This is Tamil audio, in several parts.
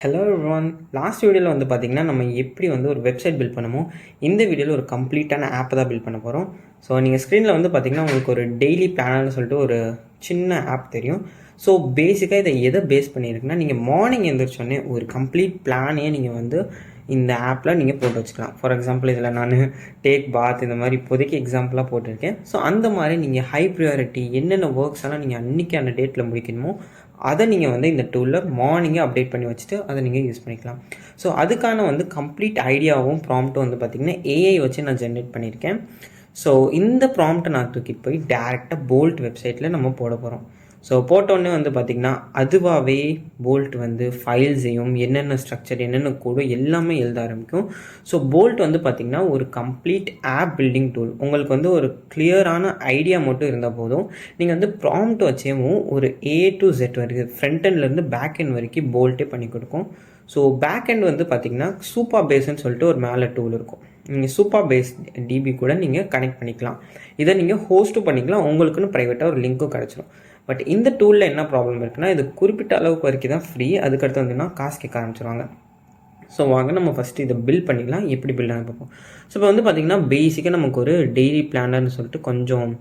Hello everyone. லாஸ்ட் வீடியோவில் வந்து பார்த்திங்கன்னா நம்ம எப்படி வந்து ஒரு வெப்சைட் பில்ட் பண்ணுமோ இந்த வீடியோவில் ஒரு கம்ப்ளீட்டான ஆப்பை தான் பில்ட் பண்ண போகிறோம். ஸோ நீங்கள் ஸ்க்ரீனில் வந்து பார்த்திங்கன்னா உங்களுக்கு ஒரு டெய்லி பிளானர்னு சொல்லிட்டு ஒரு சின்ன ஆப் தெரியும். ஸோ பேசிக்காக இதை எதை பேஸ் பண்ணியிருக்குன்னா நீங்கள் மார்னிங் எழுந்திரிச்சோடனே ஒரு கம்ப்ளீட் பிளானையே நீங்கள் வந்து இந்த ஆப்பில் நீங்கள் போட்டு வச்சுக்கலாம். ஃபார் எக்ஸாம்பிள் இதில் நான் டேக் பாத் இந்த மாதிரி இப்போதைக்கு எக்ஸாம்பிளாக போட்டிருக்கேன். ஸோ அந்த மாதிரி நீங்கள் ஹை ப்ரியாரிட்டி என்னென்ன ஒர்க்ஸ் எல்லாம் நீங்கள் அன்றைக்கான டேட்டில் முடிக்கணுமோ அதை நீங்கள் வந்து இந்த டூலில் மார்னிங்கே அப்டேட் பண்ணி வச்சுட்டு அதை நீங்கள் யூஸ் பண்ணிக்கலாம். ஸோ அதுக்கான வந்து கம்ப்ளீட் ஐடியாவும் ப்ராம்ப்ட்டும் வந்து பார்த்திங்கன்னா ஏஐ வச்சு நான் ஜென்ரேட் பண்ணியிருக்கேன். ஸோ இந்த ப்ராம்ப்ட்டை நான் தூக்கிட்டு போய் டேரெக்டாக போல்ட் வெப்சைட்டில் நம்ம போட போகிறோம். ஸோ போட்டோன்னே வந்து பார்த்திங்கன்னா அதுவாகவே போல்ட் வந்து ஃபைல்ஸையும் என்னென்ன ஸ்ட்ரக்சர் என்னென்ன கோடோ எல்லாமே எழுத ஆரம்பிக்கும். ஸோ போல்ட் வந்து பார்த்திங்கன்னா ஒரு கம்ப்ளீட் ஆப் பில்டிங் டூல். உங்களுக்கு வந்து ஒரு கிளியரான ஐடியா மட்டும் இருந்தால் போதும். நீங்கள் வந்து ப்ராம்ப்ட் வச்சேவும் ஒரு A to Z வரைக்கும் ஃப்ரண்ட் எண்ட்லேருந்து பேக் எண்ட் வரைக்கும் போல்ட்டே பண்ணி கொடுக்கும். ஸோ பேக் எண்ட் வந்து பார்த்திங்கன்னா சூப்பர் பேஸ்ன்னு சொல்லிட்டு ஒரு மேலே டூல் இருக்கும். நீங்கள் சூப்பர் பேஸ் டிபி கூட நீங்கள் கனெக்ட் பண்ணிக்கலாம். இதை நீங்கள் ஹோஸ்ட்டும் பண்ணிக்கலாம். உங்களுக்குன்னு ப்ரைவேட்டாக ஒரு லிங்க்கும் கிடச்சிடும். பட் இந்த டூலில் என்ன ப்ராப்ளம் இருக்குன்னா இது குறிப்பிட்ட அளவுக்கு வரைக்கும் தான் ஃப்ரீ. அதுக்கடுத்து வந்துன்னா காசு கேட்க ஆரம்பிச்சிருவாங்க. ஸோ வாங்க நம்ம ஃபஸ்ட்டு இதை பில்ட் பண்ணிக்கலாம். எப்படி பில்ட் ஆக பார்ப்போம். ஸோ இப்போ வந்து பார்த்திங்கன்னா பேசிக்காக நமக்கு ஒரு டெய்லி பிளானர்னு சொல்லிட்டு கொஞ்சம்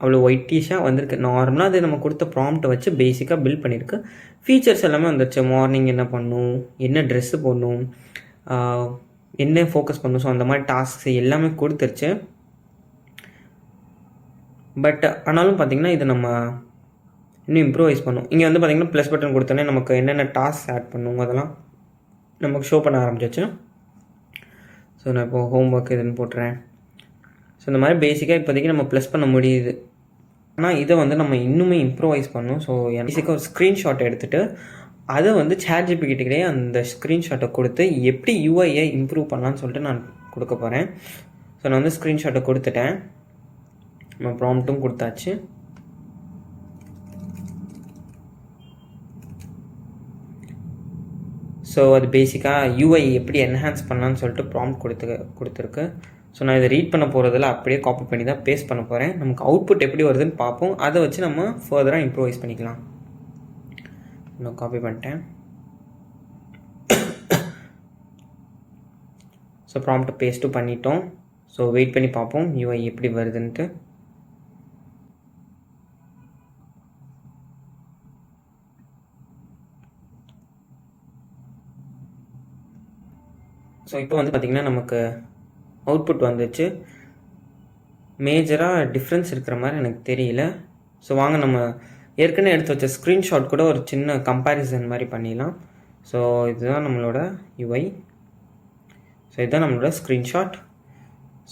அவ்வளோ ஒயிட்டிஷாக வந்திருக்கு. நார்மலாக அது நம்ம கொடுத்த ப்ராம்ப்ட்டை வச்சு பேசிக்காக பில்ட் பண்ணியிருக்கு. ஃபீச்சர்ஸ் எல்லாமே வந்துருச்சு. மார்னிங் என்ன பண்ணணும், என்ன ட்ரெஸ்ஸு போடணும், என்ன ஃபோக்கஸ் பண்ணணும், ஸோ அந்த மாதிரி டாஸ்க்ஸ் எல்லாமே கொடுத்துருச்சு. பட் ஆனாலும் பார்த்திங்கன்னா இதை நம்ம இன்னும் இம்ப்ரூவைஸ் பண்ணும். இங்கே வந்து பார்த்திங்கன்னா ப்ளஸ் பட்டன் கொடுத்தோன்னே நமக்கு என்னென்ன டாஸ்க் ஆட் பண்ணுவோம் அதெல்லாம் நமக்கு ஷோ பண்ண ஆரம்பிச்சிச்சு. ஸோ நான் இப்போது ஹோம் ஒர்க் இதுன்னு போட்டுறேன். ஸோ இந்த மாதிரி பேசிக்காக இப்போதைக்கு நம்ம ப்ளஸ் பண்ண முடியுது. ஆனால் இதை வந்து நம்ம இன்னுமே இம்ப்ரூவைஸ் பண்ணணும். ஸோ பேசிக்காக ஒரு ஸ்க்ரீன்ஷாட் எடுத்துகிட்டு அதை வந்து ChatGPT அந்த ஸ்க்ரீன்ஷாட்டை கொடுத்து எப்படி யூஐயை இம்ப்ரூவ் பண்ணலான்னு சொல்லிட்டு நான் கொடுக்க போகிறேன். ஸோ நான் வந்து ஸ்க்ரீன்ஷாட்டை கொடுத்துட்டேன். நம்ம ப்ராம்ப்ட்டும் கொடுத்தாச்சு. ஸோ அது பேசிக்காக யூஐ எப்படி என்ஹான்ஸ் பண்ணலான்னு சொல்லிட்டு ப்ராம்ப்ட் கொடுத்துருக்கு. ஸோ நான் இதை ரீட் பண்ண போகிறதில்ல, அப்படியே காப்பி பண்ணி தான் பேஸ்ட் பண்ண போகிறேன். நமக்கு அவுட்புட் எப்படி வருதுன்னு பார்ப்போம். அதை வச்சு நம்ம ஃபர்தராக இம்ப்ரூவைஸ் பண்ணிக்கலாம். நான் காப்பி பண்ணிட்டேன். ஸோ ப்ராம்ப்ட் பேஸ்ட்டும் பண்ணிட்டோம். ஸோ வெயிட் பண்ணி பார்ப்போம் யூஐ எப்படி வருதுன்ட்டு. ஸோ இப்போ வந்து பார்த்திங்கன்னா நமக்கு அவுட்புட் வந்துச்சு. மேஜராக டிஃப்ரென்ஸ் இருக்கிற மாதிரி எனக்கு தெரியல. ஸோ வாங்க நம்ம ஏற்கனவே எடுத்து வச்ச ஸ்க்ரீன்ஷாட் கூட ஒரு சின்ன கம்பேரிசன் மாதிரி பண்ணிடலாம். ஸோ இதுதான் நம்மளோட யூஐ. ஸோ இதுதான் நம்மளோட ஸ்க்ரீன்ஷாட்.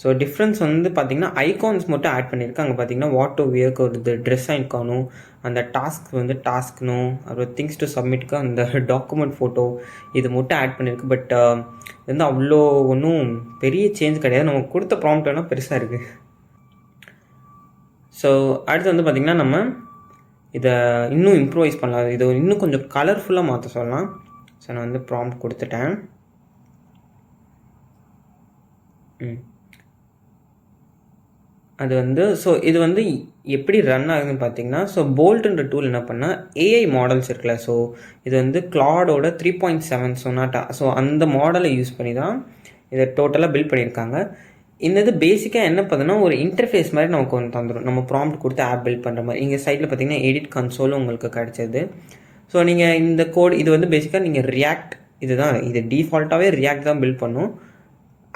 ஸோ டிஃப்ரென்ஸ் வந்து பார்த்திங்கன்னா ஐகான்ஸ் மட்டும் ஆட் பண்ணியிருக்கு. அங்கே பார்த்திங்கன்னா வாட் டு வியர்க்கு ஒரு ட்ரெஸ் ஐக்கானும், அந்த டாஸ்க் வந்து டாஸ்க்னும், அப்புறம் திங்ஸ் டு சப்மிட்க்கு அந்த டாக்குமெண்ட் ஃபோட்டோ இது மட்டும் ஆட் பண்ணியிருக்கு. பட் இது வந்து அவ்வளோ ஒன்றும் பெரிய சேஞ்ச் கிடையாது. நம்ம கொடுத்த ப்ராம்ப்ட் வேணால் பெருசாக இருக்குது. ஸோ அடுத்து வந்து பார்த்திங்கன்னா நம்ம இதை இன்னும் இம்ப்ரூவைஸ் பண்ணலாம். இதை இன்னும் கொஞ்சம் கலர்ஃபுல்லாக மாற்ற சொல்லலாம். ஸோ நான் வந்து ப்ராம்ப்ட் கொடுத்துட்டேன். அது வந்து ஸோ இது வந்து எப்படி ரன் ஆகுதுன்னு பார்த்தீங்கன்னா, ஸோ போல்ட்ன்ற டூல் என்ன பண்ணால் ஏஐ மாடல்ஸ் இருக்குல்ல, ஸோ இது வந்து கிளாடோட 3.7 சொனாட்டா, ஸோ அந்த மாடலை யூஸ் பண்ணி தான் இதை டோட்டலாக பில்ட் பண்ணியிருக்காங்க. இந்த இது பேசிக்காக என்ன பண்ணுன்னா ஒரு இன்டர்ஃபேஸ் மாதிரி நமக்கு ஒன்று தந்துடும். நம்ம ப்ராம்ப்ட் கொடுத்து ஆப் பில்ட் பண்ணுற மாதிரி. இங்கே சைட்டில் பார்த்தீங்கன்னா எடிட் கன்சோலும் உங்களுக்கு கிடச்சது. ஸோ நீங்கள் இந்த கோட் இது வந்து பேசிக்காக நீங்கள் ரியாக்ட் இதுதான், இது டிஃபால்ட்டாகவே ரியாக்ட் தான் பில்ட் பண்ணும்.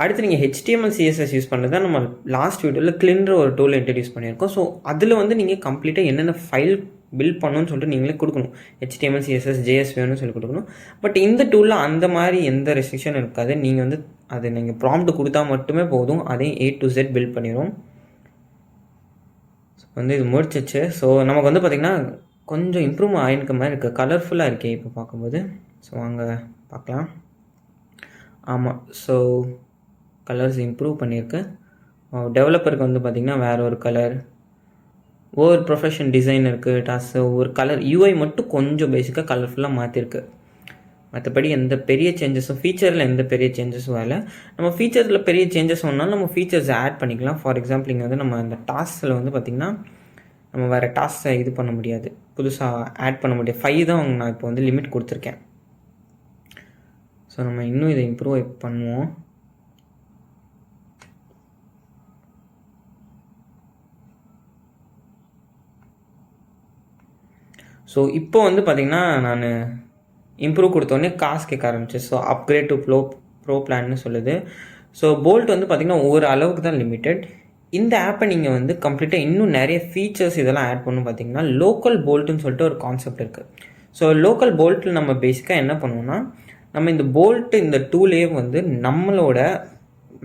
அடுத்து நீங்கள் HTML CSS யூஸ் பண்ணுறது தான் நம்ம லாஸ்ட் வீடியோவில் கிளின்ற ஒரு டூல் இன்ட்ரடியூஸ் பண்ணியிருக்கோம். ஸோ அதில் வந்து நீங்கள் கம்ப்ளீட்டாக என்னென்ன ஃபைல் பில்ட் பண்ணணும்னு சொல்லிட்டு நீங்களே கொடுக்கணும். HTML CSS JS வேணும்னு சொல்லி கொடுக்கணும். பட் இந்த டூலில் அந்த மாதிரி எந்த ரெஸ்ட்ரிக்ஷன் இருக்காது. நீங்கள் வந்து அது நீங்கள் ப்ராம்ப்ட் கொடுத்தா மட்டுமே போதும், அதையும் A to Z பில்ட் பண்ணிடும். ஸோ வந்து இது முடிச்சிச்சு. ஸோ நமக்கு வந்து பார்த்திங்கன்னா கொஞ்சம் இம்ப்ரூவ் ஆகிருக்க மாதிரி இருக்குது. கலர்ஃபுல்லாக இருக்கே இப்போ பார்க்கும்போது. ஸோ வாங்க பார்க்கலாம். ஆமாம், ஸோ கலர்ஸ் இம்ப்ரூவ் பண்ணியிருக்கு. டெவலப்பருக்கு வந்து பார்த்திங்கன்னா வேறு ஒரு கலர், ஒவ்வொரு ப்ரொஃபஷன் டிசைனருக்கு டாஸ் ஒரு கலர், யூஐ மட்டும் கொஞ்சம் பேசிக்காக கலர்ஃபுல்லாக மாற்றிருக்கு. மற்றபடி எந்த பெரிய சேஞ்சஸும் ஃபீச்சரில் எந்த பெரிய சேஞ்சஸும் வரல. நம்ம ஃபீச்சரில் பெரிய சேஞ்சஸ் ஒன்றாலும் நம்ம ஃபீச்சர்ஸ் ஆட் பண்ணிக்கலாம். ஃபார் எக்ஸாம்பிள் இங்கே வந்து நம்ம அந்த டாஸ்கில் வந்து பார்த்திங்கன்னா நம்ம வேறு டாஸ்க்கை இது பண்ண முடியாது, புதுசாக ஆட் பண்ண முடியாது. 5 தான் நான் இப்போ வந்து லிமிட் கொடுத்துருக்கேன். ஸோ நம்ம இன்னும் இதை இம்ப்ரூவ் பண்ணுவோம். ஸோ இப்போ வந்து பார்த்திங்கன்னா நான் இம்ப்ரூவ் கொடுத்தோடனே காசு கேட்க ஆரம்பிச்சு. ஸோ அப்கிரேட் டு ப்ரோ பிளான்னு சொல்லுது. ஸோ போல்ட் வந்து பார்த்திங்கன்னா ஒவ்வொரு அளவுக்கு தான் லிமிட்டட். இந்த ஆப்பை நீங்கள் வந்து கம்ப்ளீட்டாக இன்னும் நிறைய ஃபீச்சர்ஸ் இதெல்லாம் ஆட் பண்ணணும். பார்த்திங்கன்னா லோக்கல் போல்ட்டுன்னு சொல்லிட்டு ஒரு கான்செப்ட் இருக்குது. ஸோ லோக்கல் போல்ட்டில் நம்ம பேசிக்காக என்ன பண்ணுவோம்னா, நம்ம இந்த போல்ட்டு இந்த டூலே வந்து நம்மளோட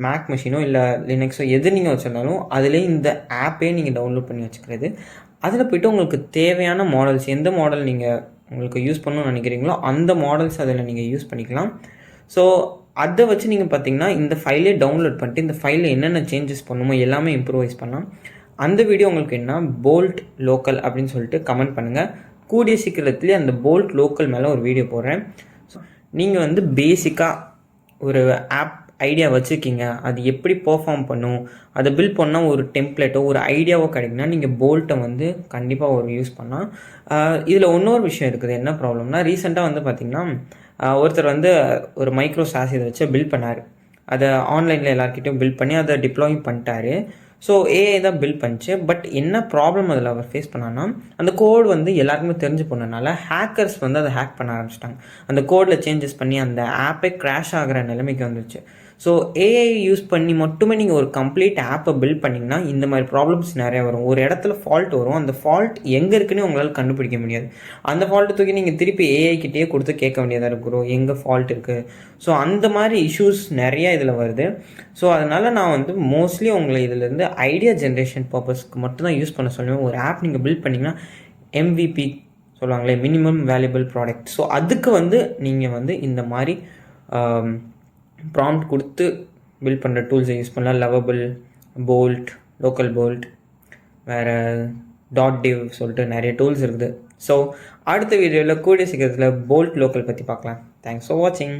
மேக் மிஷினோ இல்லை லினக்ஸோ எது நீங்கள் வச்சுருந்தாலும் அதிலே இந்த ஆப்பே நீங்கள் டவுன்லோட் பண்ணி வச்சுக்கிறது. அதில் போய்ட்டு உங்களுக்கு தேவையான மாடல்ஸ், எந்த மாடல் நீங்கள் உங்களுக்கு யூஸ் பண்ணணும்னு நினைக்கிறீங்களோ அந்த மாடல்ஸ் அதில் நீங்கள் யூஸ் பண்ணிக்கலாம். ஸோ அதை வச்சு நீங்கள் பார்த்தீங்கன்னா இந்த ஃபைலே டவுன்லோட் பண்ணிட்டு இந்த ஃபைலில் என்னென்ன சேஞ்சஸ் பண்ணுமோ எல்லாமே இம்ப்ரூவைஸ் பண்ணலாம். அந்த வீடியோ உங்களுக்கு என்ன போல்ட் லோக்கல் அப்படின்னு சொல்லிட்டு கமெண்ட் பண்ணுங்கள். கூடிய சீக்கிரத்துலேயே அந்த போல்ட் லோக்கல் மேலே ஒரு வீடியோ போடுறேன். ஸோ நீங்கள் வந்து பேசிக்காக ஒரு ஆப் ஐடியா வச்சுருக்கீங்க, அது எப்படி பெர்ஃபார்ம் பண்ணும், அதை பில்ட் பண்ணால் ஒரு டெம்ப்ளேட்டோ ஒரு ஐடியாவோ கிடைக்குன்னா நீங்கள் போல்ட்டை வந்து கண்டிப்பாக ஒரு யூஸ் பண்ணலாம். இதில் இன்னொரு விஷயம் இருக்குது. என்ன ப்ராப்ளம்னா, ரீசெண்டாக வந்து பார்த்திங்கன்னா ஒருத்தர் வந்து ஒரு மைக்ரோ சாஸ் இதை வச்சு பில்ட் பண்ணார். அதை ஆன்லைனில் எல்லாருக்கிட்டையும் பில்ட் பண்ணி அதை டிப்ளாய் பண்ணிட்டாரு. ஸோ ஏஐ தான் பில்ட் பண்ணிச்சு. பட் என்ன ப்ராப்ளம் அதில் அவர் ஃபேஸ் பண்ணான்னா, அந்த கோட் வந்து எல்லாருக்குமே தெரிஞ்சு போனதுனால ஹேக்கர்ஸ் வந்து அதை ஹேக் பண்ண ஆரம்பிச்சிட்டாங்க. அந்த கோடில் சேஞ்சஸ் பண்ணி அந்த ஆப்பே க்ராஷ் ஆகிற நிலைமைக்கு வந்துருச்சு. ஸோ ஏஐ யூஸ் பண்ணி மட்டுமே நீங்கள் ஒரு கம்ப்ளீட் ஆப்பை பில்ட் பண்ணிங்கன்னா இந்த மாதிரி ப்ராப்ளம்ஸ் நிறையா வரும். ஒரு இடத்துல ஃபால்ட் வரும், அந்த ஃபால்ட் எங்கே இருக்குன்னு உங்களால் கண்டுபிடிக்க முடியாது. அந்த ஃபால்ட்டை தூக்கி நீங்கள் திருப்பி ஏஐக்கிட்டே கொடுத்து கேட்க வேண்டியதாக இருக்கிறோம், எங்கே ஃபால்ட் இருக்குது. ஸோ அந்த மாதிரி இஷ்யூஸ் நிறையா இதில் வருது. ஸோ அதனால் நான் வந்து மோஸ்ட்லி உங்களை இதிலேருந்து ஐடியா ஜென்ரேஷன் பர்பஸ்க்கு மட்டும்தான் யூஸ் பண்ண சொல்லுவேன். ஒரு ஆப் நீங்கள் பில்ட் பண்ணிங்கன்னா MVP சொல்லுவாங்களே, மினிமம் வேல்யூபிள் ப்ராடக்ட். ஸோ அதுக்கு வந்து நீங்கள் வந்து இந்த மாதிரி ப்ராம்ப்ட் கொடுத்து பில்ட் பண்ணுற டூல்ஸை யூஸ் பண்ணலாம். லவபிள், போல்ட், லோக்கல் போல்ட், வேறு .div சொல்லிட்டு நிறைய டூல்ஸ் இருக்குது. ஸோ அடுத்த வீடியோவில் கூடிய சீக்கிரத்தில் போல்ட் லோக்கல் பற்றி பார்க்கலாம். தேங்க்ஸ் ஃபார் வாட்சிங்.